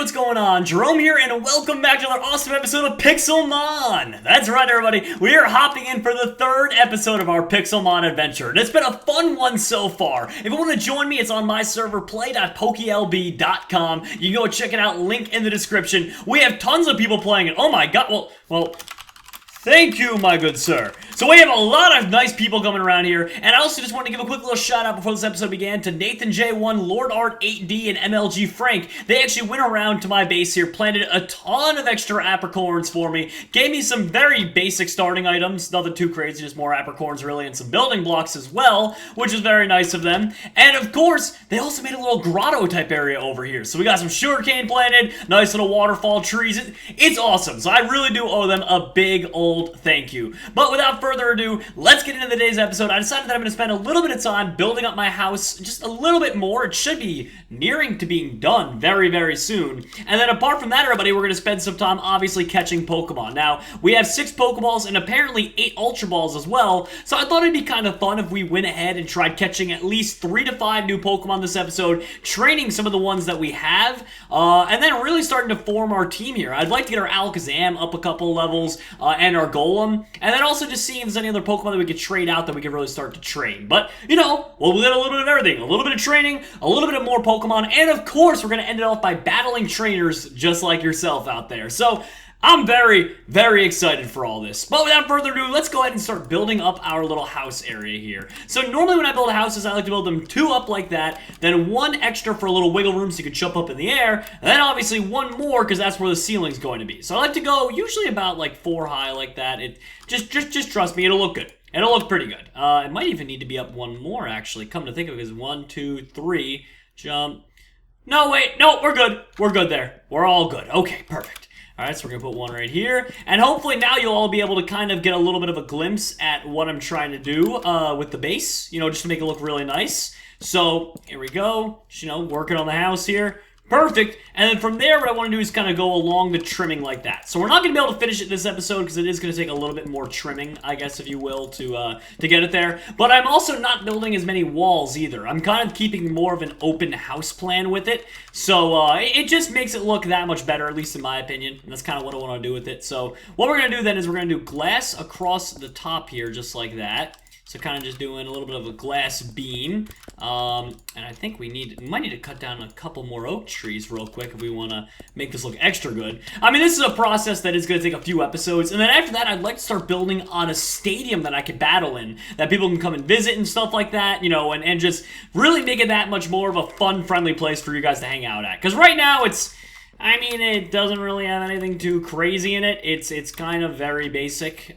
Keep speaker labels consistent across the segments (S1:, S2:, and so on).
S1: what's going on? Jerome here, and welcome back to another awesome episode of Pixelmon! That's right, everybody. We are hopping in for the third episode of our Pixelmon adventure, and it's been a fun one so far. If you want to join me, it's on my server, play.pokelb.com. You can go check it out, link in the description. We have tons of people playing it. Oh my god, well, thank you, my good sir. So we have a lot of nice people coming around here, and I also just want to give a quick little shout out before this episode began to Nathan J1, Lord Art 8D, and MLG Frank. They actually went around to my base here, planted a ton of extra apricorns for me, gave me some very basic starting items, nothing too crazy, just more apricorns really, and some building blocks as well, which is very nice of them. And of course, they also made a little grotto type area over here. So we got some sugarcane planted, nice little waterfall trees. It's awesome. So I really do owe them a big old thank you. But without further ado, let's get into today's episode. I decided that I'm going to spend a little bit of time building up my house just a little bit more. It should be nearing to being done very, very soon. And then apart from that, everybody, we're going to spend some time obviously catching Pokemon. Now, we have 6 Pokeballs and apparently 8 Ultra Balls as well, so I thought it'd be kind of fun if we went ahead and tried catching at least 3 to 5 new Pokemon this episode, training some of the ones that we have, and then really starting to form our team here. I'd like to get our Alakazam up a couple levels, and our Golem, and then also just seeing if there's any other Pokemon that we could trade out that we could really start to train. But, you know, we'll get a little bit of everything. A little bit of training, a little bit of more Pokemon, and of course, we're going to end it off by battling trainers just like yourself out there. So, I'm very, very excited for all this. But without further ado, let's go ahead and start building up our little house area here. So normally when I build houses, I like to build them 2 up like that, then 1 extra for a little wiggle room so you can jump up in the air, and then obviously 1 more because that's where the ceiling's going to be. So I like to go usually about like 4 high like that. Just trust me, it'll look good. It'll look pretty good. It might even need to be up 1 more actually, come to think of it, because 1, 2, 3, jump. No, wait, no, we're good. We're good there. We're all good. Okay, perfect. Alright, so we're going to put 1 right here, and hopefully now you'll all be able to kind of get a little bit of a glimpse at what I'm trying to do with the base, you know, just to make it look really nice. So, here we go, just, you know, working on the house here. Perfect, and then from there, what I want to do is kind of go along the trimming like that. So we're not going to be able to finish it this episode because it is going to take a little bit more trimming, I guess, if you will, to get it there. But I'm also not building as many walls either. I'm kind of keeping more of an open house plan with it. So it just makes it look that much better, at least in my opinion. And that's kind of what I want to do with it. So what we're going to do then is we're going to do glass across the top here, just like that. So kind of just doing a little bit of a glass beam, and I think we might need to cut down a couple more oak trees real quick if we want to make this look extra good. I mean, this is a process that is going to take a few episodes, and then after that, I'd like to start building on a stadium that I could battle in, that people can come and visit and stuff like that, you know, and just really make it that much more of a fun, friendly place for you guys to hang out at. Because right now, I mean, it doesn't really have anything too crazy in it. It's kind of very basic,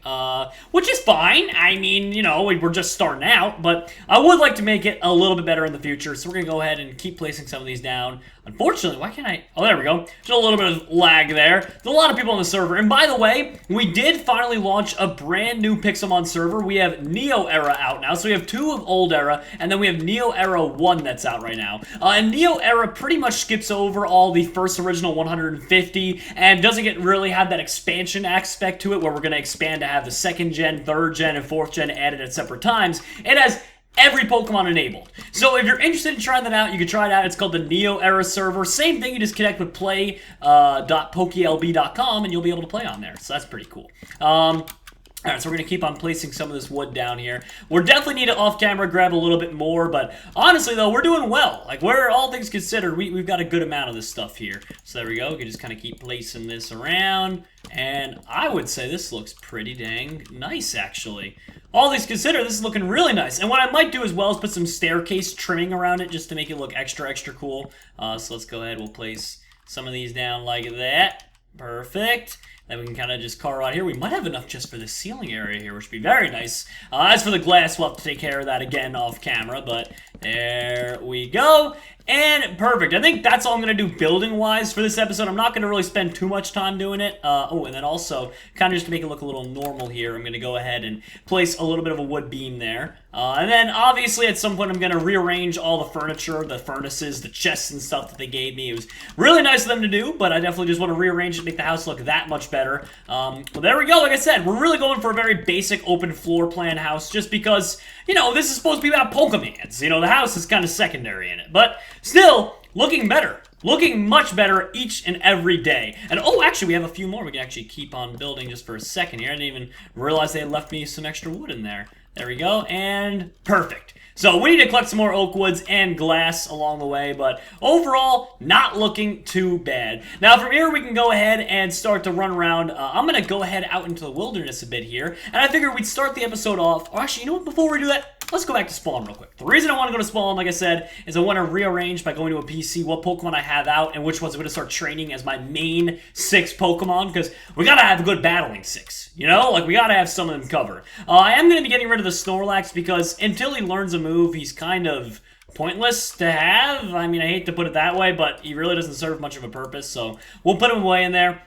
S1: which is fine. I mean, you know, we're just starting out, but I would like to make it a little bit better in the future, so we're going to go ahead and keep placing some of these down. Unfortunately, why can't I? Oh, there we go. Just a little bit of lag there. There's a lot of people on the server. And by the way, we did finally launch a brand new Pixelmon server. We have Neo Era out now. So we have 2 of Old Era, and then we have Neo Era 1 that's out right now. And Neo Era pretty much skips over all the first original 150 and doesn't really have that expansion aspect to it where we're going to expand to have the 2nd gen, 3rd gen, and 4th gen added at separate times. It has every Pokemon enabled. So if you're interested in trying that out, you can try it out. It's called the Neo Era server. Same thing, you just connect with play.pokelb.com and you'll be able to play on there. So that's pretty cool. Alright, so we're going to keep on placing some of this wood down here. We're definitely need to off-camera grab a little bit more, but honestly, though, we're doing well. Like, we're, all things considered, we've got a good amount of this stuff here. So there we go. We can just kind of keep placing this around, and I would say this looks pretty dang nice, actually. All things considered, this is looking really nice. And what I might do as well is put some staircase trimming around it just to make it look extra, extra cool. So let's go ahead. We'll place some of these down like that. Perfect. Then we can kind of just carve out here. We might have enough just for the ceiling area here, which would be very nice. As for the glass, we'll have to take care of that again off camera, but there we go. And perfect. I think that's all I'm going to do building-wise for this episode. I'm not going to really spend too much time doing it. Oh, and then also, kind of just to make it look a little normal here, I'm going to go ahead and place a little bit of a wood beam there. And then, obviously, at some point, I'm going to rearrange all the furniture, the furnaces, the chests and stuff that they gave me. It was really nice of them to do, but I definitely just want to rearrange it to make the house look that much better. Well, there we go. Like I said, we're really going for a very basic open floor plan house just because, you know, this is supposed to be about Pokemons. You know, the house is kind of secondary in it, but still, looking better. looking much better each and every day. And oh, actually, we have a few more we can actually keep on building just for a second here. I didn't even realize they had left me some extra wood in there. There we go, and perfect. So we need to collect some more oak woods and glass along the way, but overall, not looking too bad. Now from here, we can go ahead and start to run around. I'm going to go ahead out into the wilderness a bit here, and I figured we'd start the episode off. Or actually, you know what, before we do that, let's go back to spawn real quick. The reason I want to go to spawn, like I said, is I want to rearrange by going to a PC what Pokemon I have out and which ones I'm going to start training as my main 6 Pokemon, because we got to have a good battling 6, you know? Like, we got to have some of them covered. I am going to be getting rid of the Snorlax because until he learns a move, he's kind of pointless to have. I mean, I hate to put it that way, but he really doesn't serve much of a purpose, so we'll put him away in there.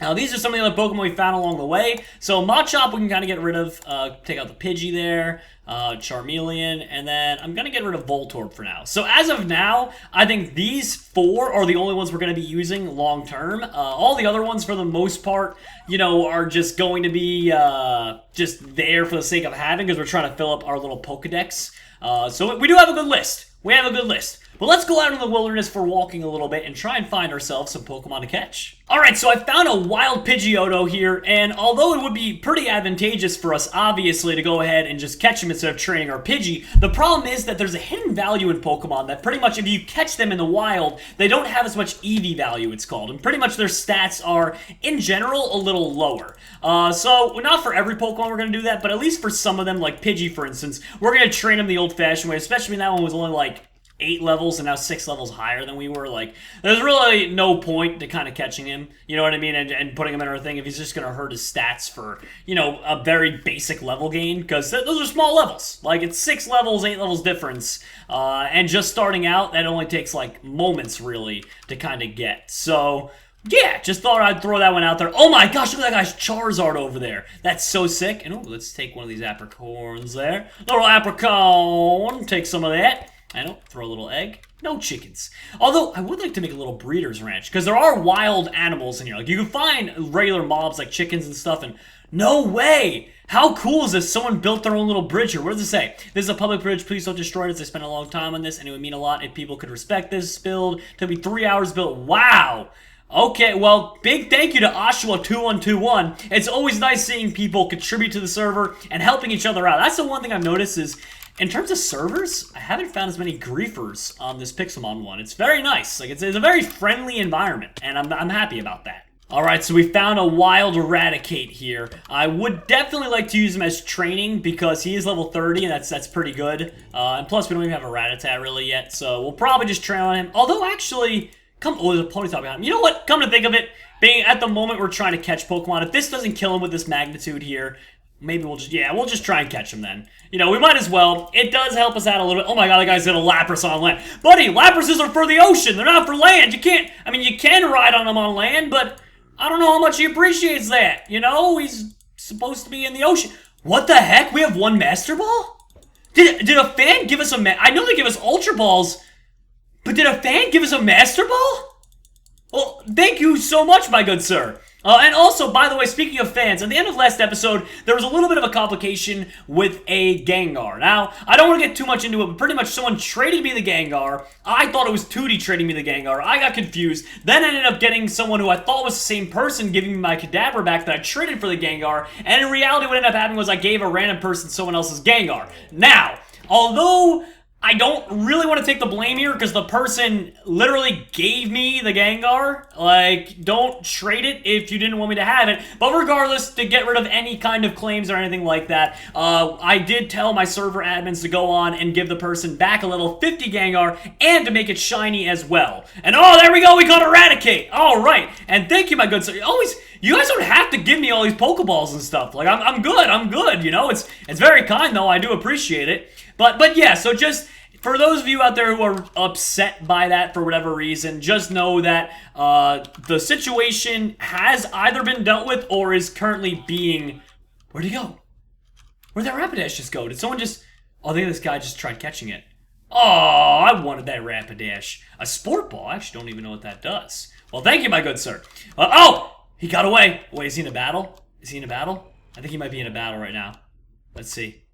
S1: Now, these are some of the other Pokemon we found along the way. So, Machop we can kind of get rid of. Take out the Pidgey there. Charmeleon. And then I'm going to get rid of Voltorb for now. So, as of now, I think these 4 are the only ones we're going to be using long term. All the other ones, for the most part, you know, are just going to be just there for the sake of having, because we're trying to fill up our little Pokedex. So, we do have a good list. We have a good list. But let's go out in the wilderness for walking a little bit and try and find ourselves some Pokemon to catch. Alright, so I found a wild Pidgeotto here, and although it would be pretty advantageous for us, obviously, to go ahead and just catch him instead of training our Pidgey, the problem is that there's a hidden value in Pokemon that pretty much, if you catch them in the wild, they don't have as much EV value, it's called, and pretty much their stats are, in general, a little lower. So, not for every Pokemon we're going to do that, but at least for some of them, like Pidgey, for instance, we're going to train them the old-fashioned way, especially when that one was only, like, 8 levels and now 6 levels higher than we were. Like, there's really no point to kind of catching him, you know what I mean, and putting him in our thing if he's just going to hurt his stats for, you know, a very basic level gain, because those are small levels. Like, it's 6 levels, 8 levels difference, and just starting out, that only takes, like, moments, really, to kind of get. So, yeah, just thought I'd throw that one out there. Oh my gosh, look at that guy's Charizard over there. That's so sick. And, oh, let's take one of these apricorns there. Little apricon, take some of that. I don't throw a little egg. No chickens. Although, I would like to make a little breeder's ranch, because there are wild animals in here. Like, you can find regular mobs like chickens and stuff, and no way! How cool is this? Someone built their own little bridge here. What does it say? This is a public bridge. Please don't destroy it, as I spent a long time on this, and it would mean a lot if people could respect this build. Took me 3 hours built. Wow! Okay, well, big thank you to Oshawa2121. It's always nice seeing people contribute to the server and helping each other out. That's the one thing I've noticed is, in terms of servers, I haven't found as many griefers on this Pixelmon one. It's very nice. Like, it's a very friendly environment, and I'm happy about that. Alright, so we found a wild Eradicate here. I would definitely like to use him as training because he is level 30, and that's pretty good. And plus, we don't even have a Rattata really yet, so we'll probably just train on him. Although, actually, oh, there's a Ponyta behind him. You know what? Come to think of it, being at the moment we're trying to catch Pokemon, if this doesn't kill him with this magnitude here, maybe we'll just try and catch him then. You know, we might as well. It does help us out a little bit. Oh my god, the guy's got a Lapras on land. Buddy, Laprases are for the ocean. They're not for land. You can't, I mean, you can ride on them on land, but I don't know how much he appreciates that. You know, he's supposed to be in the ocean. What the heck? We have one Master Ball? Did a fan give us I know they give us Ultra Balls, but did a fan give us a Master Ball? Well, thank you so much, my good sir. And also, by the way, speaking of fans, at the end of last episode, there was a little bit of a complication with a Gengar. Now, I don't want to get too much into it, but pretty much someone traded me the Gengar. I thought it was Tootie trading me the Gengar. I got confused. Then I ended up getting someone who I thought was the same person giving me my Kadabra back that I traded for the Gengar. And in reality, what ended up happening was I gave a random person someone else's Gengar. Now, although I don't really want to take the blame here because the person literally gave me the Gengar. Like, don't trade it if you didn't want me to have it. But regardless, to get rid of any kind of claims or anything like that, I did tell my server admins to go on and give the person back a level 50 Gengar and to make it shiny as well. And oh, there we go, we got Eradicate. All right, and thank you, my good sir. You guys don't have to give me all these Pokeballs and stuff. Like, I'm good, you know? It's very kind, though. I do appreciate it. But yeah, so just for those of you out there who are upset by that for whatever reason, just know that the situation has either been dealt with or is currently being... Where'd he go? Where'd that Rapidash just go? Did someone just... Oh, I think this guy just tried catching it. Oh, I wanted that Rapidash. A Sport Ball? I actually don't even know what that does. Well, thank you, my good sir. Oh! He got away. Wait, is he in a battle? Is he in a battle? I think he might be in a battle right now. Let's see.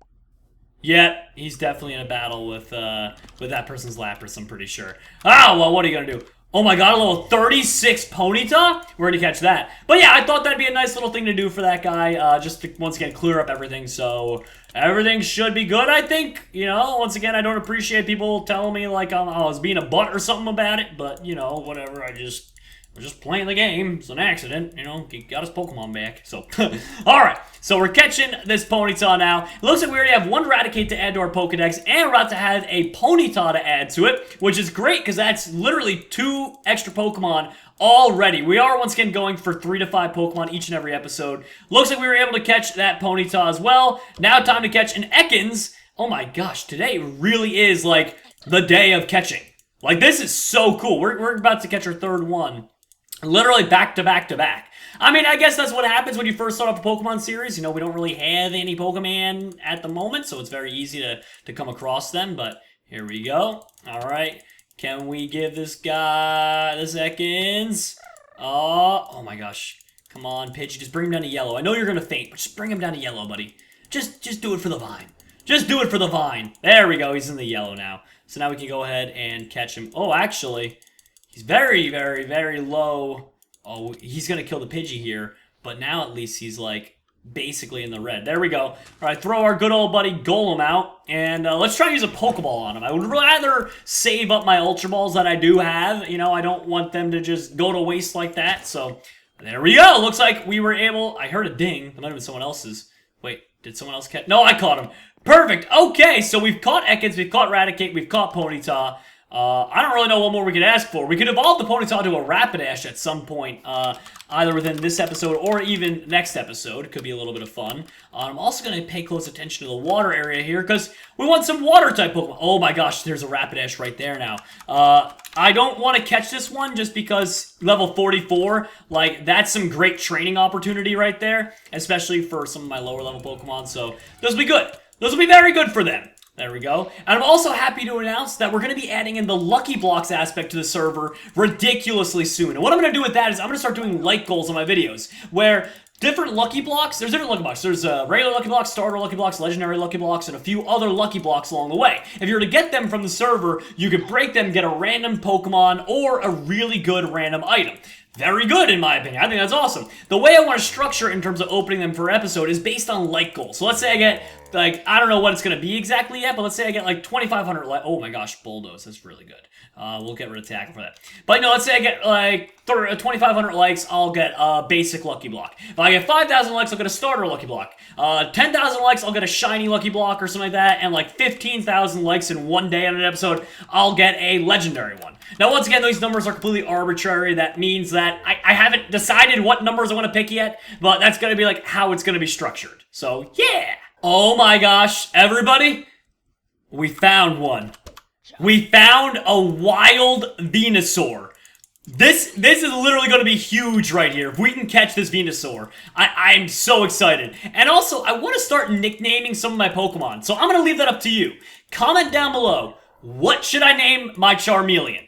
S1: Yeah, he's definitely in a battle with that person's Lapras, I'm pretty sure. Oh, well, what are you gonna do? Oh my god, a level 36 Ponyta? We're gonna catch that. But yeah, I thought that'd be a nice little thing to do for that guy, just to, once again, clear up everything, so everything should be good, I think. You know, once again, I don't appreciate people telling me, like, I was being a butt or something about it, but, you know, whatever, we're just playing the game. It's an accident, you know, he got his Pokemon back, so. Alright, so we're catching this Ponyta now. It looks like we already have one Raticate to add to our Pokedex, and we're about to have a Ponyta to add to it, which is great, because that's literally 2 extra Pokemon already. We are once again going for 3 to 5 Pokemon each and every episode. Looks like we were able to catch that Ponyta as well. Now time to catch an Ekans. Oh my gosh, today really is like the day of catching. Like, this is so cool. We're about to catch our 3rd one. Literally back to back to back. I mean, I guess that's what happens when you first start off a Pokemon series. You know, we don't really have any Pokemon at the moment, so it's very easy to come across them, but here we go. Alright, can we give this guy the seconds? Oh my gosh. Come on, Pidgey, just bring him down to yellow. I know you're gonna faint, but just bring him down to yellow, buddy. Just do it for the vine. Just do it for the vine. There we go, he's in the yellow now. So now we can go ahead and catch him. Oh, actually, he's very, very, very low. Oh, he's going to kill the Pidgey here. But now at least he's, like, basically in the red. There we go. All right, throw our good old buddy Golem out. And let's try to use a Pokeball on him. I would rather save up my Ultra Balls that I do have. You know, I don't want them to just go to waste like that. So, there we go. Looks like we were able... I heard a ding. It might have been someone else's. Wait, did someone else catch... No, I caught him. Perfect. Okay, so we've caught Ekans, we've caught Raticate, we've caught Ponyta. I don't really know what more we could ask for. We could evolve the Ponyta to a Rapidash at some point, either within this episode or even next episode. Could be a little bit of fun. I'm also going to pay close attention to the water area here, because we want some water-type Pokemon. Oh my gosh, there's a Rapidash right there now. I don't want to catch this one just because level 44, like, that's some great training opportunity right there, especially for some of my lower-level Pokemon, so those will be good. Those will be very good for them. There we go. And I'm also happy to announce that we're going to be adding in the Lucky Blocks aspect to the server ridiculously soon. And what I'm going to do with that is I'm going to start doing like goals on my videos, where different Lucky Blocks, there's different Lucky Blocks. There's regular Lucky Blocks, Starter Lucky Blocks, Legendary Lucky Blocks, and a few other Lucky Blocks along the way. If you were to get them from the server, you could break them, get a random Pokemon, or a really good random item. Very good, in my opinion. I think that's awesome. The way I want to structure it in terms of opening them per episode is based on like goals. So let's say I get, like, I don't know what it's going to be exactly yet, but let's say I get, like, 2,500 like. Oh my gosh, Bulldoze. That's really good. We'll get rid of Tackle for that. But, no, let's say I get, like, 2,500 likes, I'll get a basic Lucky Block. If I get 5,000 likes, I'll get a Starter Lucky Block. 10,000 likes, I'll get a Shiny Lucky Block or something like that. And, like, 15,000 likes in one day on an episode, I'll get a Legendary one. Now, once again, these numbers are completely arbitrary. That means that I haven't decided what numbers I want to pick yet, but that's going to be, like, how it's going to be structured. So, yeah! Oh my gosh, everybody, we found one. We found a wild Venusaur. This is literally going to be huge right here. If we can catch this Venusaur, I'm so excited. And also, I want to start nicknaming some of my Pokemon, so I'm going to leave that up to you. Comment down below, what should I name my Charmeleon?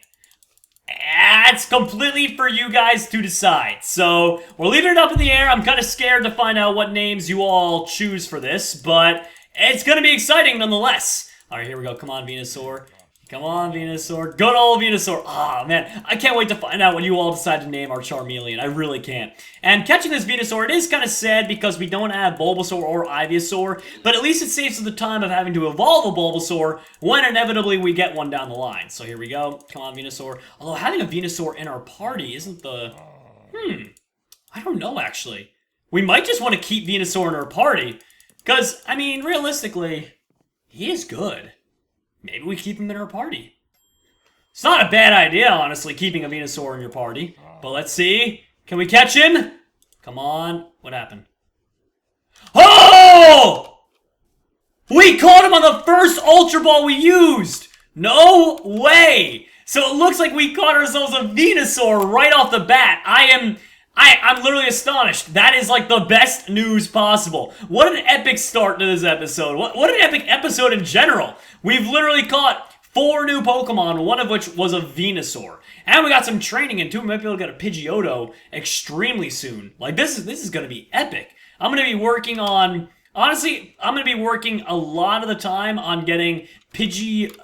S1: It's completely for you guys to decide. So, we're leaving it up in the air. I'm kind of scared to find out what names you all choose for this, but it's going to be exciting nonetheless. Alright, here we go. Come on, Venusaur. Come on, Venusaur. Good old Venusaur. Ah, man. I can't wait to find out what you all decide to name our Charmeleon. I really can't. And catching this Venusaur, it is kind of sad because we don't have Bulbasaur or Ivysaur, but at least it saves us the time of having to evolve a Bulbasaur when inevitably we get one down the line. So here we go. Come on, Venusaur. Although having a Venusaur in our party isn't the... I don't know, actually. We might just want to keep Venusaur in our party. Because, I mean, realistically, he is good. Maybe we keep him in our party. It's not a bad idea, honestly, keeping a Venusaur in your party. But let's see. Can we catch him? Come on. What happened? Oh! We caught him on the first Ultra Ball we used! No way! So it looks like we caught ourselves a Venusaur right off the bat. I'm literally astonished. That is like the best news possible. What an epic start to this episode. What an epic episode in general. We've literally caught 4 new Pokemon, one of which was a Venusaur. And we got some training in too. We might be able to get a Pidgeotto extremely soon. Like, this is going to be epic. I'm going to be working on... Honestly, I'm going to be working a lot of the time on getting Pidgeotto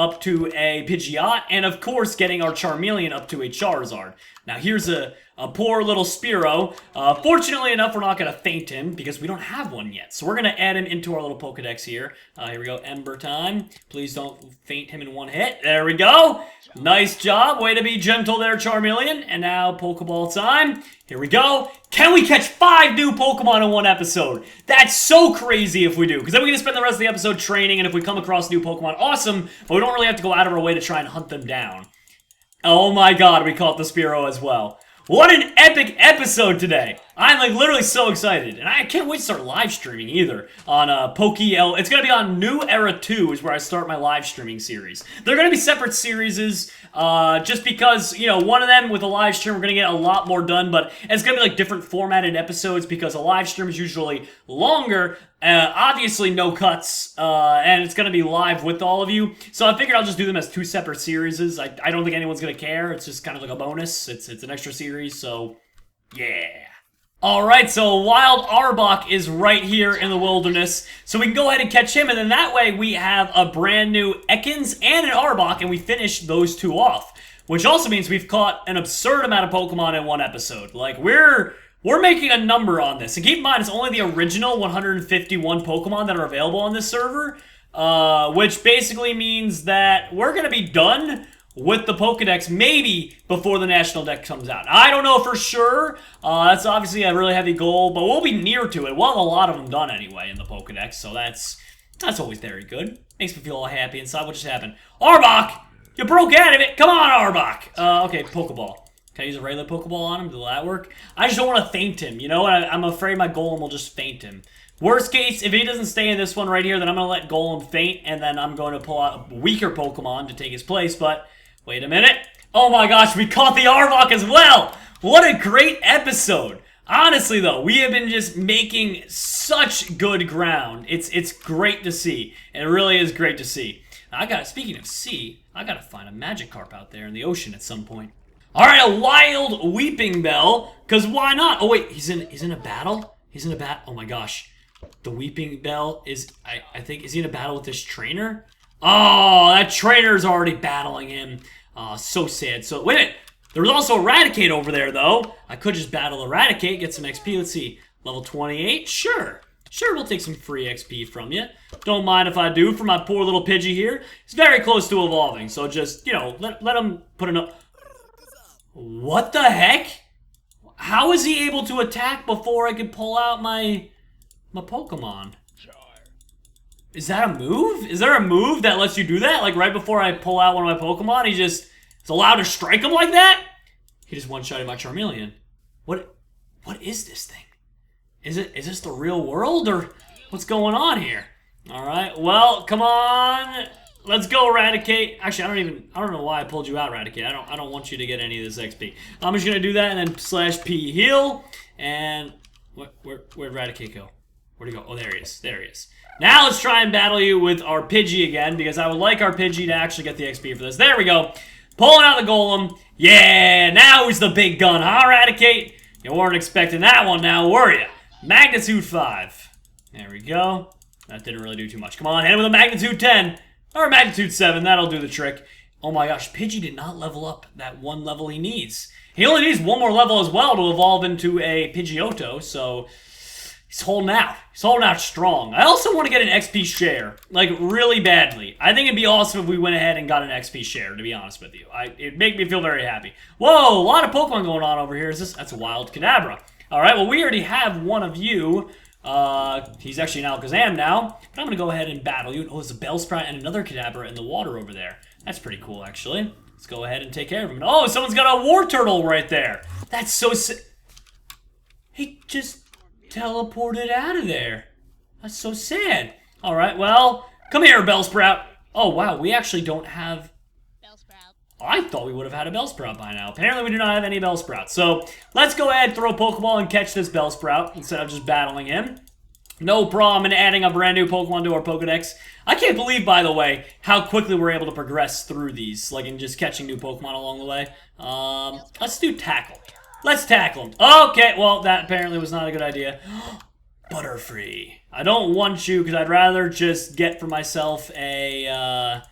S1: up to a Pidgeot, and of course getting our Charmeleon up to a Charizard. Now here's a poor little Spearow. Fortunately enough, we're not going to faint him because we don't have one yet. So we're going to add him into our little Pokedex here. Here we go, Ember time. Please don't faint him in one hit. There we go. Nice job. Way to be gentle there, Charmeleon. And now Pokeball time. Here we go. Can we catch 5 new Pokemon in one episode? That's so crazy if we do. Because then we can spend the rest of the episode training, and if we come across new Pokemon, awesome. But we don't really have to go out of our way to try and hunt them down. Oh my god, we caught the Spearow as well. What an epic episode today. I'm like literally so excited. And I can't wait to start live streaming either on PokeL. It's going to be on New Era 2 is where I start my live streaming series. They're going to be separate series just because, you know, one of them with a live stream we're going to get a lot more done, but it's going to be like different formatted episodes because a live stream is usually longer. Obviously no cuts, and it's going to be live with all of you. So I figured I'll just do them as 2 separate series. I don't think anyone's going to care. It's just kind of like a bonus. It's an extra series, so yeah. Alright, so Wild Arbok is right here in the wilderness, so we can go ahead and catch him, and then that way we have a brand new Ekans and an Arbok, and we finish those 2 off. Which also means we've caught an absurd amount of Pokemon in one episode. Like, we're making a number on this. And keep in mind, it's only the original 151 Pokemon that are available on this server, which basically means that we're going to be done with the Pokedex maybe before the National Deck comes out. I don't know for sure. That's obviously a really heavy goal, but we'll be near to it. We'll have a lot of them done anyway in the Pokedex, so that's always very good. Makes me feel all happy inside. What just happened? Arbok! You broke out of it! Come on, Arbok! Okay, Pokeball. Can I use a regular Pokeball on him? Will that work? I just don't want to faint him, you know? I'm afraid my Golem will just faint him. Worst case, if he doesn't stay in this one right here, then I'm going to let Golem faint, and then I'm going to pull out a weaker Pokemon to take his place, but wait a minute. Oh my gosh, we caught the Arbok as well! What a great episode! Honestly, though, we have been just making such good ground. It's great to see. It really is great to see. Speaking of sea, I gotta find a Magikarp out there in the ocean at some point. Alright, a wild Weeping Bell, because why not? Oh wait, he's in a battle? He's in a battle? Oh my gosh. The Weeping Bell is, I think, is he in a battle with this trainer? Oh, that trainer's already battling him. So sad. So, wait a minute. There was also Eradicate over there, though. I could just battle Eradicate, get some XP. Let's see. Level 28? Sure. Sure, we'll take some free XP from you. Don't mind if I do for my poor little Pidgey here. He's very close to evolving, so just, you know, let him put enough. What the heck? How is he able to attack before I could pull out my Pokemon? Is that a move? Is there a move that lets you do that? Like right before I pull out one of my Pokemon, he just is allowed to strike him like that? He just one-shotted my Charmeleon. What is this thing? Is this the real world or what's going on here? All right, well, come on. Let's go, Eradicate. Actually, I don't know why I pulled you out, Eradicate. I don't want you to get any of this XP. I'm just gonna do that and then /P heal. And where'd Eradicate go? Where'd he go? Oh, there he is. There he is. Now let's try and battle you with our Pidgey again, because I would like our Pidgey to actually get the XP for this. There we go. Pulling out the Golem. Yeah, now he's the big gun, huh, Eradicate? You weren't expecting that one now, were you? Magnitude 5. There we go. That didn't really do too much. Come on, hit him with a Magnitude 10. Or Magnitude 7, that'll do the trick. Oh my gosh, Pidgey did not level up that one level he needs. He only needs one more level as well to evolve into a Pidgeotto, so he's holding out. He's holding out strong. I also want to get an XP share, like really badly. I think it'd be awesome if we went ahead and got an XP share, to be honest with you. It'd make me feel very happy. Whoa, a lot of Pokemon going on over here. That's a wild Kadabra. All right, well, we already have one of you. He's actually an Alakazam now, but I'm going to go ahead and battle you. Oh, there's a Bellsprout and another Kadabra in the water over there. That's pretty cool, actually. Let's go ahead and take care of him. Oh, someone's got a War Turtle right there. That's so sick. He just teleported out of there. That's so sad. All right, well, come here, Bellsprout. Oh, wow, we actually don't have... I thought we would have had a Bellsprout by now. Apparently, we do not have any Bellsprout. So, let's go ahead, throw a Pokeball, and catch this Bellsprout instead of just battling him. No problem in adding a brand new Pokemon to our Pokedex. I can't believe, by the way, how quickly we're able to progress through these, like in just catching new Pokemon along the way. Let's do Tackle. Let's tackle him. Okay, well, that apparently was not a good idea. Butterfree. I don't want you, because I'd rather just get for myself a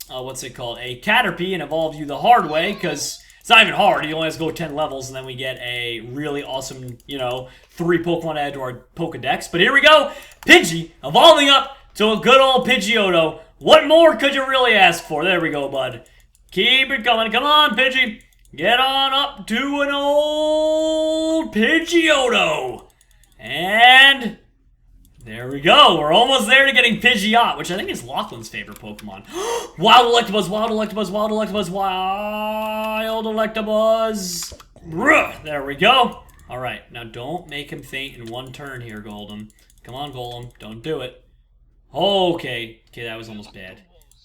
S1: what's it called? A Caterpie and evolve you the hard way, because it's not even hard. He only has to go 10 levels, and then we get a really awesome, you know, 3 Pokemon added to our Pokedex. But here we go. Pidgey evolving up to a good old Pidgeotto. What more could you really ask for? There we go, bud. Keep it coming. Come on, Pidgey. Get on up to an old Pidgeotto. And there we go. We're almost there to getting Pidgeot, which I think is Lachlan's favorite Pokemon. Wild Electabuzz, Wild Electabuzz, Wild Electabuzz, Wild Electabuzz. There we go. All right, now don't make him faint in one turn here, Golem. Come on, Golem. Don't do it. Okay, that was almost bad.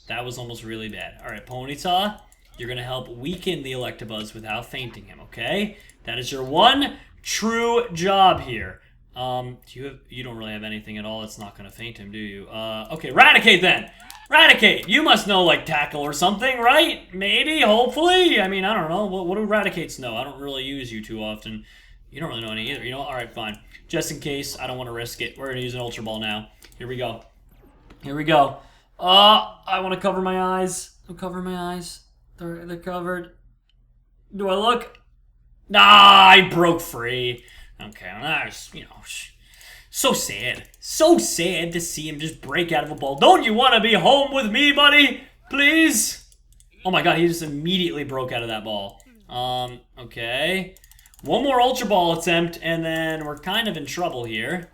S1: That was almost really bad. All right, Ponyta, you're going to help weaken the Electabuzz without fainting him, okay? That is your one true job here. You don't really have anything at all that's not going to faint him, do you? Okay, Raticate then. Raticate, you must know, like, Tackle or something, right? Maybe, hopefully? I mean, I don't know. What do Raticates know? I don't really use you too often. You don't really know any either, you know? All right, fine. Just in case, I don't want to risk it. We're going to use an Ultra Ball now. Here we go. Here we go. I want to cover my eyes. I'll cover my eyes. They're covered. Do I look? Nah, I broke free. Okay, well, that's, you know, so sad. So sad to see him just break out of a ball. Don't you want to be home with me, buddy? Please? Oh my god, he just immediately broke out of that ball. Okay. One more Ultra Ball attempt, and then we're kind of in trouble here.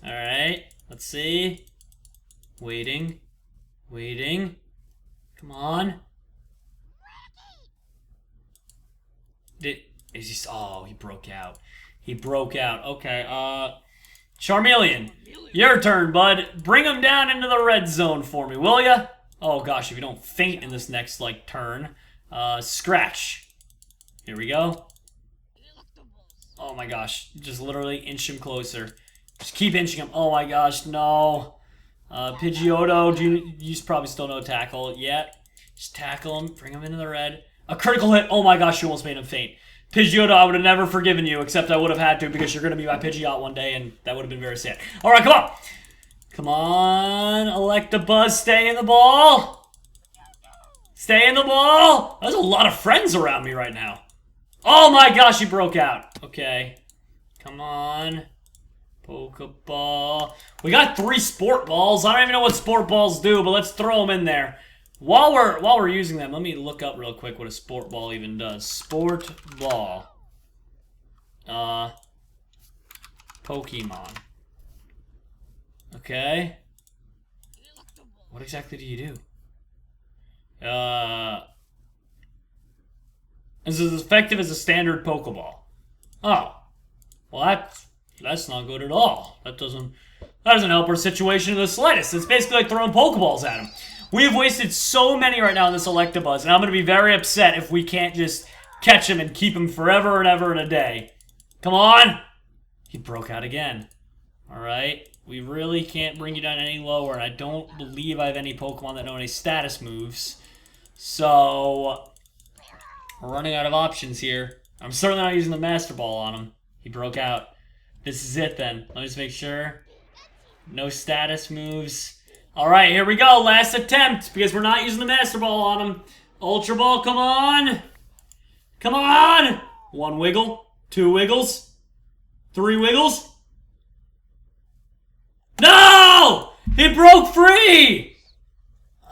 S1: Alright, let's see. Waiting. Waiting. Come on. Oh, he broke out. He broke out. Okay, Charmeleon, your turn, bud. Bring him down into the red zone for me, will ya? Oh gosh, if you don't faint in this next, like, turn. Scratch. Here we go. Oh my gosh, just literally inch him closer. Just keep inching him. Oh my gosh, no. Pidgeotto, you probably still know Tackle yet. Just tackle him, bring him into the red. A critical hit. Oh my gosh, you almost made him faint. Pidgeotto, I would have never forgiven you, except I would have had to because you're going to be my Pidgeot one day, and that would have been very sad. All right, come on. Come on, Electabuzz, stay in the ball. Stay in the ball. There's a lot of friends around me right now. Oh my gosh, he broke out. Okay. Come on. Pokeball. We got 3 Sport Balls. I don't even know what Sport Balls do, but let's throw them in there. While we're using them, let me look up real quick what a Sport Ball even does. Sport Ball. Pokemon. Okay. What exactly do you do? Is it as effective as a standard Pokeball? Oh. Well, that's not good at all. That doesn't help our situation in the slightest. It's basically like throwing Pokeballs at him. We have wasted so many right now in this Electabuzz, and I'm going to be very upset if we can't just catch him and keep him forever and ever and a day. Come on! He broke out again. Alright, we really can't bring you down any lower, and I don't believe I have any Pokemon that know any status moves. So, we're running out of options here. I'm certainly not using the Master Ball on him. He broke out. This is it then. Let me just make sure. No status moves. Alright, here we go. Last attempt, because we're not using the Master Ball on him. Ultra Ball, come on! Come on! 1 wiggle, 2 wiggles, 3 wiggles. No! He broke free!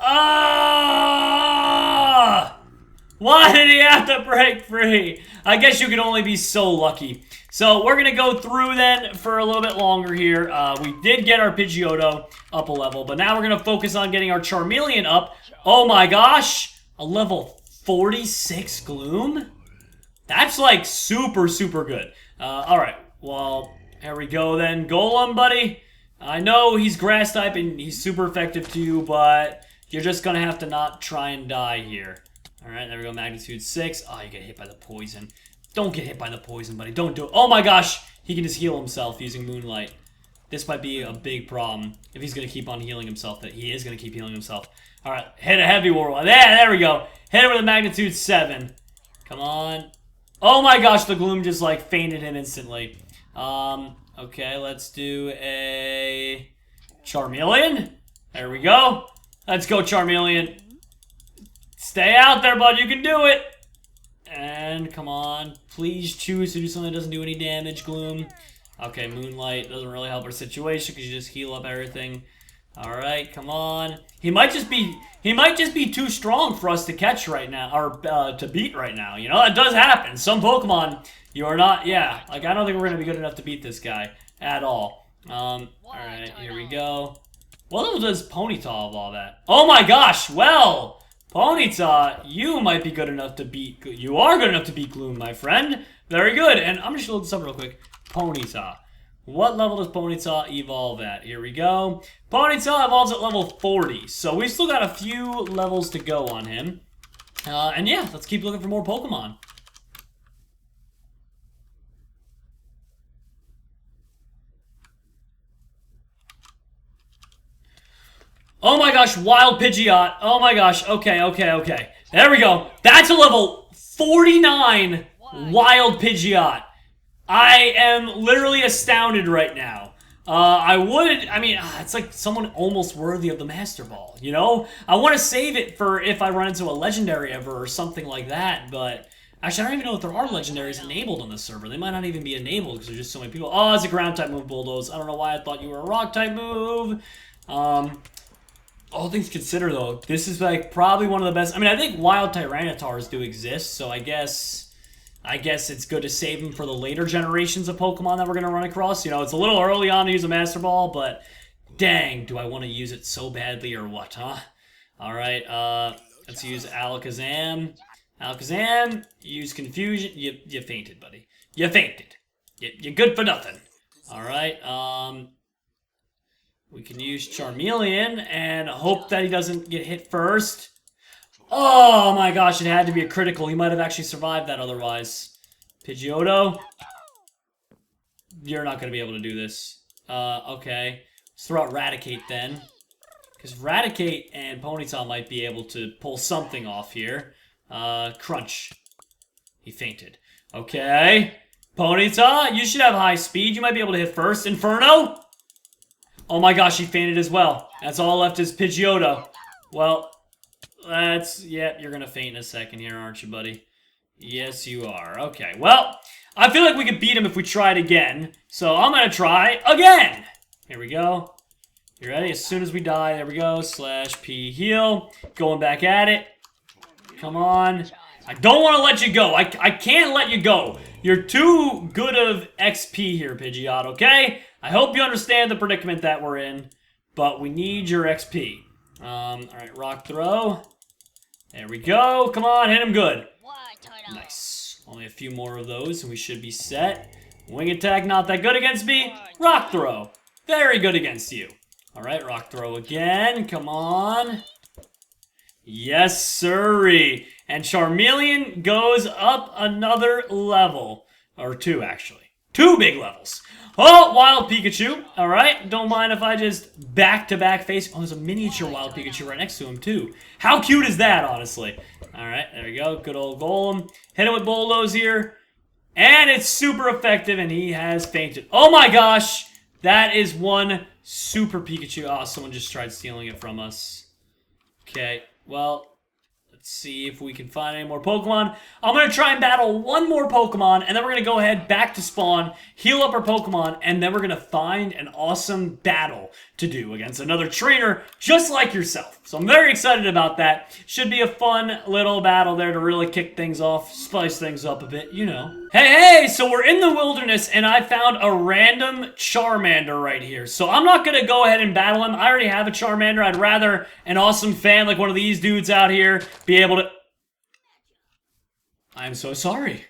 S1: Ah! Why did he have to break free? I guess you can only be so lucky. So we're going to go through then for a little bit longer here. We did get our Pidgeotto up a level, but now we're going to focus on getting our Charmeleon up. Oh my gosh! A level 46 Gloom? That's like super, super good. Alright, well, here we go then. Golem, buddy. I know he's grass type and he's super effective to you, but you're just going to have to not try and die here. Alright, there we go. Magnitude 6. Oh, you get hit by the poison. Don't get hit by the poison, buddy. Don't do it. Oh my gosh! He can just heal himself using Moonlight. This might be a big problem if he's going to keep on healing himself. That he is going to keep healing himself. Alright, hit a heavy Whirlwind. There we go. Hit it with a Magnitude 7. Come on. Oh my gosh, the Gloom just like fainted him instantly. Okay, let's do a Charmeleon. There we go. Let's go, Charmeleon. Stay out there, bud. You can do it. And come on. Please choose to do something that doesn't do any damage, Gloom. Okay, Moonlight doesn't really help our situation because you just heal up everything. Alright, come on. He might just be too strong for us to catch right now, or to beat right now. You know, that does happen. Some Pokemon, you are not, yeah. Like, I don't think we're going to be good enough to beat this guy at all. Alright, here we go. What level does Ponyta evolve at? Oh my gosh, well, Ponyta, you might be good enough to beat, you are good enough to beat Gloom, my friend. Very good, and I'm just going to look this up real quick. Ponyta. What level does Ponyta evolve at? Here we go. Ponyta evolves at level 40, so we've still got a few levels to go on him. And yeah, let's keep looking for more Pokemon. Oh my gosh, Wild Pidgeot. Oh my gosh, okay. There we go. That's a level 49 Wild Pidgeot. I am literally astounded right now. I mean, it's like someone almost worthy of the Master Ball, you know? I want to save it for if I run into a Legendary ever or something like that, but actually, I don't even know if there are Legendaries enabled on this server. They might not even be enabled because there's just so many people. Oh, it's a Ground-type move, Bulldoze. I don't know why I thought you were a Rock-type move. All things considered, though, this is like probably one of the best. I mean, I think Wild Tyranitar's do exist, so I guess it's good to save them for the later generations of Pokemon that we're going to run across. You know, it's a little early on to use a Master Ball, but dang, do I want to use it so badly or what, huh? Alright, let's use Alakazam. Alakazam, use Confusion. You fainted, buddy. You fainted. You're good for nothing. Alright, we can use Charmeleon and hope that he doesn't get hit first. Oh my gosh, it had to be a critical. He might have actually survived that otherwise. Pidgeotto. You're not going to be able to do this. Okay. Let's throw out Raticate then. Because Raticate and Ponyta might be able to pull something off here. Crunch. He fainted. Okay. Ponyta, you should have high speed. You might be able to hit first. Inferno. Oh my gosh, he fainted as well. That's all left is Pidgeotto. Well, yeah, you're gonna faint in a second here, aren't you, buddy? Yes, you are. Okay, well, I feel like we could beat him if we tried again. So I'm gonna try again. Here we go. You ready? As soon as we die, there we go. /P heal. Going back at it. Come on. I don't want to let you go. I can't let you go. You're too good of XP here, Pidgeot, okay? I hope you understand the predicament that we're in, but we need your XP. Alright, Rock Throw. There we go. Come on, hit him good. Nice. Only a few more of those, and we should be set. Wing Attack, not that good against me. Rock Throw. Very good against you. Alright, Rock Throw again. Come on. Yes, sirree. And Charmeleon goes up another level. Or two, actually. 2 big levels. Oh, Wild Pikachu. Alright, don't mind if I just back-to-back face... Oh, there's a miniature Wild Pikachu right next to him, too. How cute is that, honestly? Alright, there we go. Good old Golem. Hit him with Bulldoze here. And it's super effective, and he has fainted. Oh my gosh! That is one super Pikachu. Oh, someone just tried stealing it from us. Okay, well... Let's see if we can find any more Pokemon. I'm going to try and battle one more Pokemon, and then we're going to go ahead back to spawn, heal up our Pokemon, and then we're going to find an awesome battle to do against another trainer just like yourself. So I'm very excited about that. Should be a fun little battle there to really kick things off, spice things up a bit, you know. Hey, so we're in the wilderness, and I found a random Charmander right here. So I'm not going to go ahead and battle him. I already have a Charmander. I'd rather an awesome fan like one of these dudes out here be able to... I'm so sorry.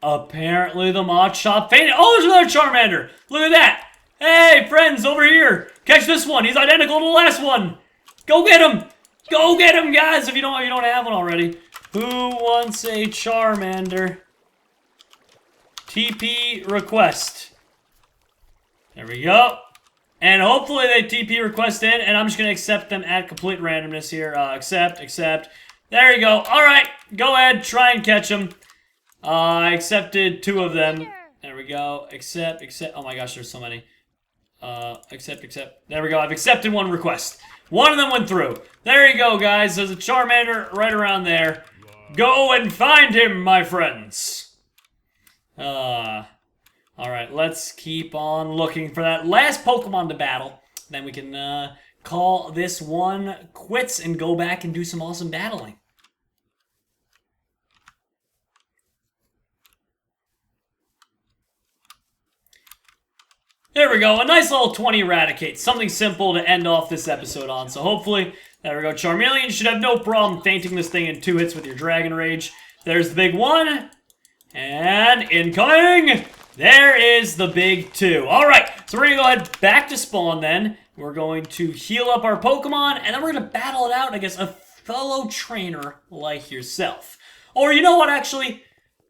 S1: Apparently the mod shop fainted. Oh, there's another Charmander. Look at that. Hey, friends, over here. Catch this one. He's identical to the last one. Go get him. Go get him, guys, if you don't have one already. Who wants a Charmander? TP request. There we go. And hopefully they TP request in, and I'm just going to accept them at complete randomness here. Accept. There you go. All right, go ahead, try and catch them. I accepted 2 of them. There we go. Accept. Oh my gosh, there's so many. Accept. There we go. I've accepted one request. One of them went through. There you go, guys. There's a Charmander right around there. Go and find him, my friends. Alright, let's keep on looking for that last Pokemon to battle. Then we can, call this one quits and go back and do some awesome battling. There we go, a nice little 20 Eradicate. Something simple to end off this episode on. So hopefully, there we go. Charmeleon should have no problem fainting this thing in 2 hits with your Dragon Rage. There's the big 1. And incoming! There is the big 2. Alright, so we're going to go ahead back to spawn then. We're going to heal up our Pokemon, and then we're going to battle it out against a fellow trainer like yourself. Or you know what, actually?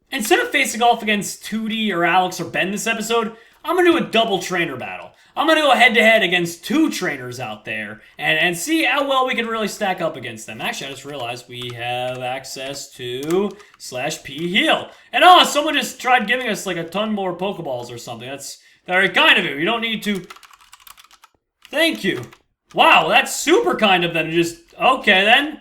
S1: Instead of facing off against 2D or Alex or Ben this episode, I'm going to do a double trainer battle. I'm going to go head-to-head against 2 trainers out there and see how well we can really stack up against them. Actually, I just realized we have access to /P heal. And oh, someone just tried giving us like a ton more Pokeballs or something. That's very kind of you. You don't need to... Thank you. Wow, that's super kind of them to just... Okay, then.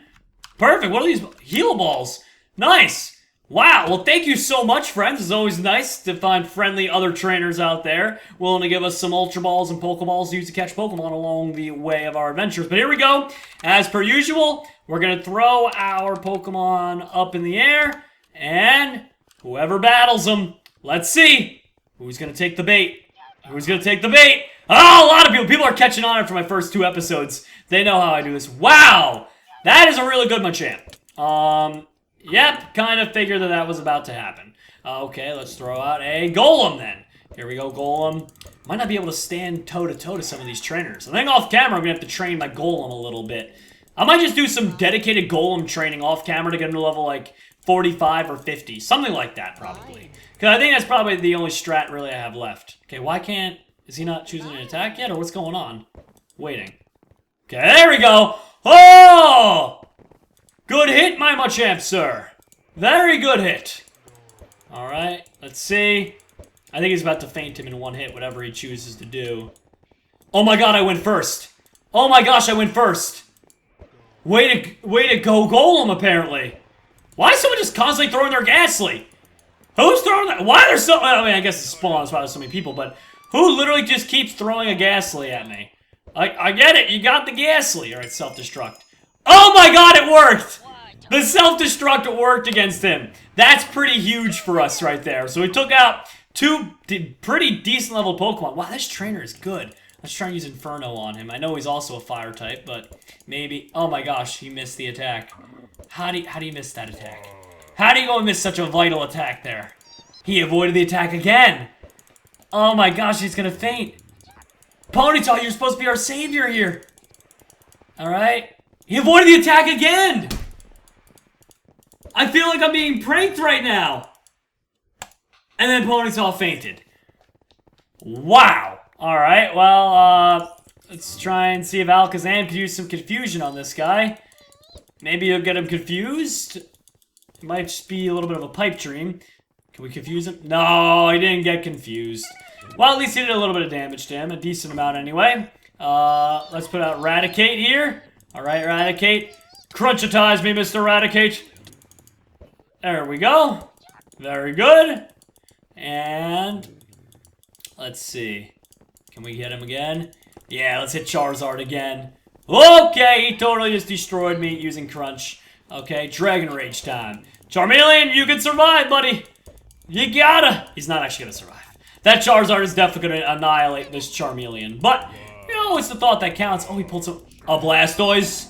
S1: Perfect. What are these? Heal balls. Nice. Wow, well thank you so much, friends. It's always nice to find friendly other trainers out there willing to give us some Ultra Balls and Pokeballs to use to catch Pokemon along the way of our adventures. But here we go. As per usual, we're going to throw our Pokemon up in the air, and whoever battles them, let's see who's going to take the bait. Who's going to take the bait? Oh, a lot of people are catching on for my first 2 episodes. They know how I do this. Wow, that is a really good Machamp. Yep, kind of figured that was about to happen. Okay, let's throw out a Golem then. Here we go, Golem. Might not be able to stand toe-to-toe to some of these trainers. I think off camera, I'm going to have to train my Golem a little bit. I might just do some dedicated Golem training off camera to get him to level like 45 or 50. Something like that, probably. Because I think that's probably the only strat really I have left. Okay, why can't... Is he not choosing an attack yet, or what's going on? Waiting. Okay, there we go! Oh! Good hit, my Machamp, sir. Very good hit. Alright, let's see. I think he's about to feint him in 1 hit, whatever he chooses to do. Oh my god, I went first. Oh my gosh, I went first. Way to go, Golem, apparently. Why is someone just constantly throwing their Ghastly? Who's throwing that? Why are there so... I mean, I guess it's spawn, that's why there's so many people, but... Who literally just keeps throwing a Ghastly at me? I get it, you got the Ghastly. Alright, self-destruct. Oh my god, it worked! The self-destruct worked against him. That's pretty huge for us right there. So we took out 2 pretty decent level Pokemon. Wow, this trainer is good. Let's try and use Inferno on him. I know he's also a fire type, but maybe... Oh my gosh, he missed the attack. How do you miss that attack? How do you go and miss such a vital attack there? He avoided the attack again. Oh my gosh, he's gonna faint. Ponyta, you're supposed to be our savior here. Alright. He avoided the attack again! I feel like I'm being pranked right now! And then Ponyta fainted. Wow! Alright, well, let's try and see if Alakazam could use some confusion on this guy. Maybe you'll get him confused. It might just be a little bit of a pipe dream. Can we confuse him? No, he didn't get confused. Well, at least he did a little bit of damage to him. A decent amount anyway. Let's put out Raticate here. Alright, Raticate. Crunchitize me, Mr. Raticate. There we go. Very good. And... let's see. Can we hit him again? Yeah, let's hit Charizard again. Okay, he totally just destroyed me using Crunch. Okay, Dragon Rage time. Charmeleon, you can survive, buddy. You gotta. He's not actually gonna survive. That Charizard is definitely gonna annihilate this Charmeleon. But, you know, it's the thought that counts. Oh, he pulled some... a Blastoise?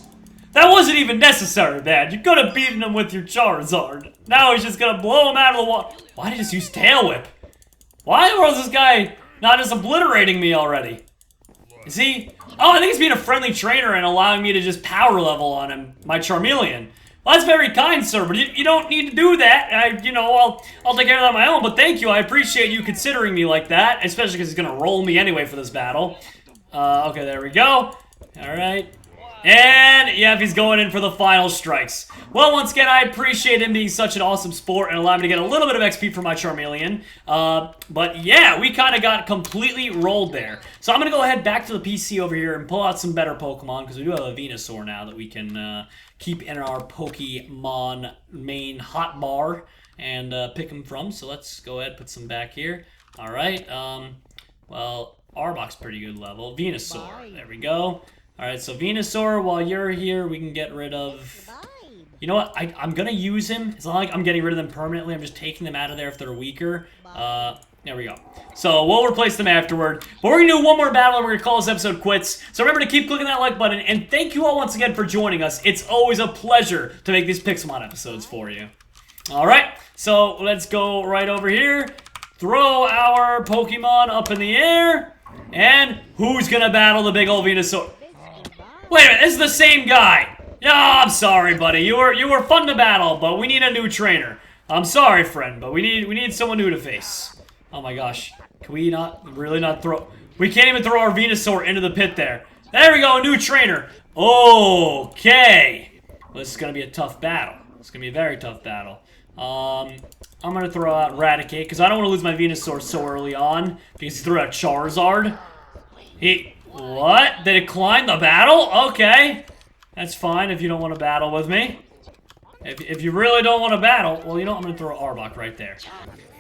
S1: That wasn't even necessary, man. You could have beaten him with your Charizard. Now he's just gonna blow him out of the water. Why did he just use Tail Whip? Why was this guy not just obliterating me already? Is he... oh, I think he's being a friendly trainer and allowing me to just power level on him, my Charmeleon. Well, that's very kind, sir, but you don't need to do that. You know, I'll take care of that on my own, but thank you. I appreciate you considering me like that, especially because he's gonna roll me anyway for this battle. Okay, there we go. Alright. And, yeah, he's going in for the final strikes. Well, once again, I appreciate him being such an awesome sport and allowing me to get a little bit of XP for my Charmeleon. But, yeah, we kind of got completely rolled there. So I'm going to go ahead back to the PC over here and pull out some better Pokemon, because we do have a Venusaur now that we can keep in our Pokemon main hotbar and pick them from. So let's go ahead and put some back here. All right. Well, Arbok's pretty good level. Venusaur. There we go. Alright, so Venusaur, while you're here, we can get rid of... You know what? I'm going to use him. It's not like I'm getting rid of them permanently. I'm just taking them out of there if they're weaker. There we go. So we'll replace them afterward. But we're going to do one more battle and we're going to call this episode quits. So remember to keep clicking that like button. And thank you all once again for joining us. It's always a pleasure to make these Pixelmon episodes for you. Alright, so let's go right over here. Throw our Pokemon up in the air. And who's going to battle the big old Venusaur? Wait a minute, this is the same guy. Yeah, I'm sorry, buddy. You were fun to battle, but we need a new trainer. I'm sorry, friend, but we need someone new to face. Oh my gosh. Can we really not throw... We can't even throw our Venusaur into the pit there. There we go, a new trainer. Okay. Well, this is going to be a tough battle. It's going to be a very tough battle. I'm going to throw out Raticate, because I don't want to lose my Venusaur so early on, because he threw out Charizard. What? They declined the battle? Okay. That's fine if you don't want to battle with me. If you really don't want to battle, well, you know, I'm going to throw Arbok right there.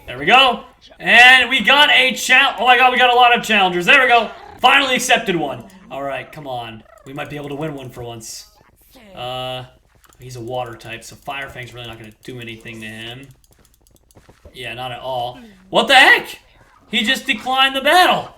S1: There we go. And we got a challenge. Oh my god, we got a lot of challengers. There we go. Finally accepted one. Alright, come on. We might be able to win one for once. He's a water type, so Fire Fang's really not going to do anything to him. Yeah, not at all. What the heck? He just declined the battle.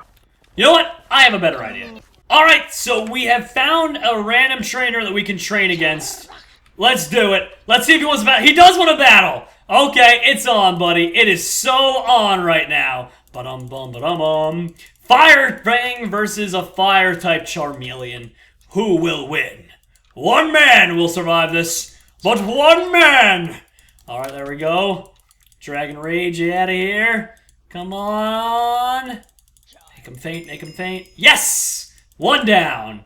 S1: You know what? I have a better idea. Alright, so we have found a random trainer that we can train against. Let's do it. Let's see if he wants to battle. He does want to battle. Okay, it's on, buddy. It is so on right now. Ba-dum-bum-ba-dum-bum. Fire Fang versus a Fire-type Charmeleon. Who will win? One man will survive this, but one man! Alright, there we go. Dragon Rage out of here. Come on. Make him faint, make him faint. Yes! One down.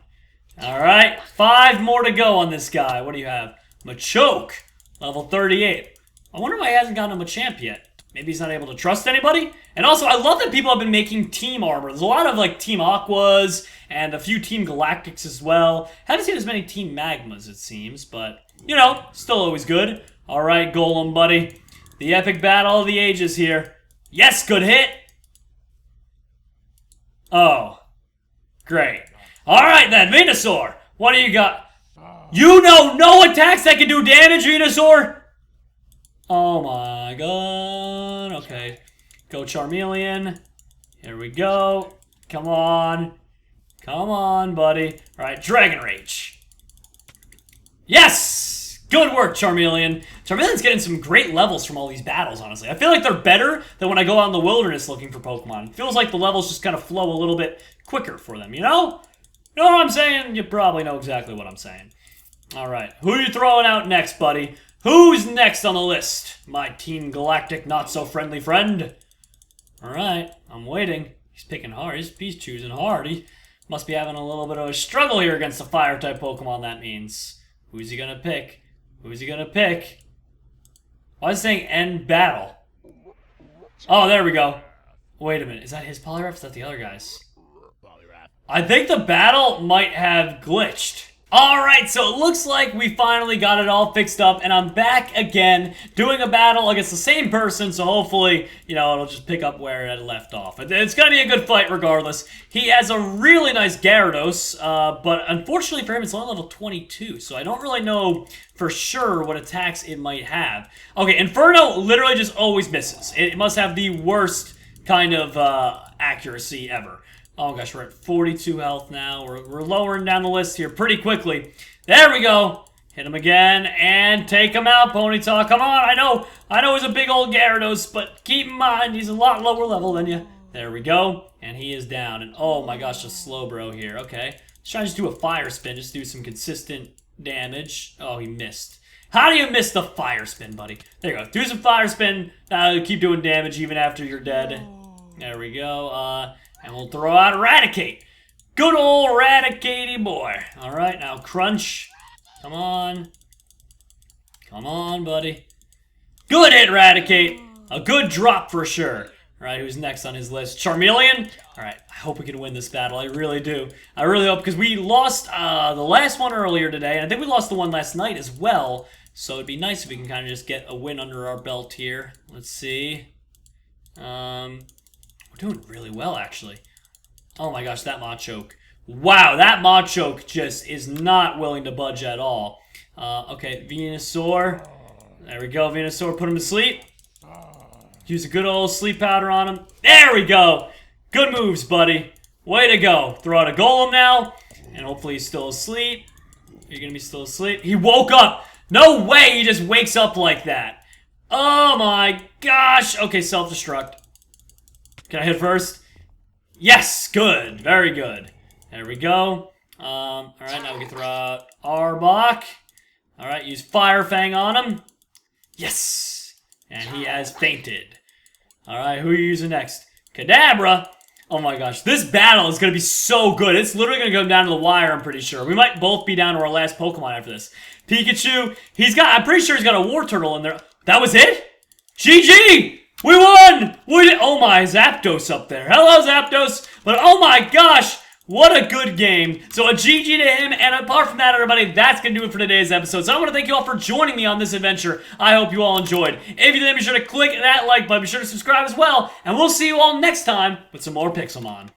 S1: Alright, 5 more to go on this guy. What do you have? Machoke, level 38. I wonder why he hasn't gotten him a champ yet. Maybe he's not able to trust anybody? And also, I love that people have been making team armor. There's a lot of, like, Team Aquas and a few Team Galactics as well. Haven't seen as many Team Magmas, it seems, but, you know, still always good. Alright, Golem, buddy. The epic battle of the ages here. Yes, good hit! Oh. Great. Alright then, Venusaur. What do you got? You know no attacks that can do damage, Venusaur? Oh my god. Okay. Go Charmeleon. Here we go. Come on. Come on, buddy. Alright, Dragon Rage. Yes! Good work, Charmeleon. Charmeleon's getting some great levels from all these battles, honestly. I feel like they're better than when I go out in the wilderness looking for Pokemon. It feels like the levels just kind of flow a little bit quicker for them, you know? You know what I'm saying? You probably know exactly what I'm saying. Alright, who are you throwing out next, buddy? Who's next on the list? My Team Galactic not-so-friendly friend. Alright, I'm waiting. He's picking hard. He's choosing hard. He must be having a little bit of a struggle here against the Fire-type Pokemon, that means. Who's he gonna pick? Who's he gonna pick? Why is it saying end battle? Oh, there we go. Wait a minute. Is that his Poliwrath? Or is that the other guy's? I think the battle might have glitched. Alright, so it looks like we finally got it all fixed up, and I'm back again doing a battle against the same person, so hopefully, you know, it'll just pick up where it left off. It's gonna be a good fight regardless. He has a really nice Gyarados, but unfortunately for him, it's only level 22, so I don't really know for sure what attacks it might have. Okay, Inferno literally just always misses. It must have the worst kind of accuracy ever. Oh gosh, we're at 42 health now. We're lowering down the list here pretty quickly. There we go. Hit him again and take him out, Ponyta. Come on, I know he's a big old Gyarados, but keep in mind he's a lot lower level than you. There we go. And he is down. And oh my gosh, a Slowbro here. Okay. Let's try to just do a Fire Spin, just do some consistent damage. Oh, he missed. How do you miss the Fire Spin, buddy? There you go. Do some Fire Spin. Keep doing damage even after you're dead. There we go. And we'll throw out Eradicate. Good old Raticate boy. All right, now Crunch. Come on. Come on, buddy. Good hit, Raticate. A good drop for sure. All right, who's next on his list? Charmeleon? All right, I hope we can win this battle. I really do. I really hope, because we lost the last one earlier today, and I think we lost the one last night as well. So it'd be nice if we can kind of just get a win under our belt here. Let's see. We're doing really well, actually. Oh my gosh, that Machoke. Wow, that Machoke just is not willing to budge at all. Okay, Venusaur. There we go, Venusaur. Put him to sleep. Use a good old sleep powder on him. There we go. Good moves, buddy. Way to go. Throw out a Golem now. And hopefully he's still asleep. You're going to be still asleep. He woke up. No way he just wakes up like that. Oh my gosh. Okay, self-destruct. Can I hit first? Yes, good. Very good. There we go. Alright, now we can throw out Arbok. Alright, use Fire Fang on him. Yes. And he has fainted. Alright, who are you using next? Kadabra. Oh my gosh, this battle is going to be so good. It's literally going to come down to the wire, I'm pretty sure. We might both be down to our last Pokemon after this. Pikachu, I'm pretty sure he's got a War Turtle in there. That was it? GG! We won! We did, oh my, Zapdos up there. Hello, Zapdos. But oh my gosh, what a good game. So a GG to him, and apart from that, everybody, that's going to do it for today's episode. So I want to thank you all for joining me on this adventure. I hope you all enjoyed. If you did, be sure to click that like button. Be sure to subscribe as well, and we'll see you all next time with some more Pixelmon.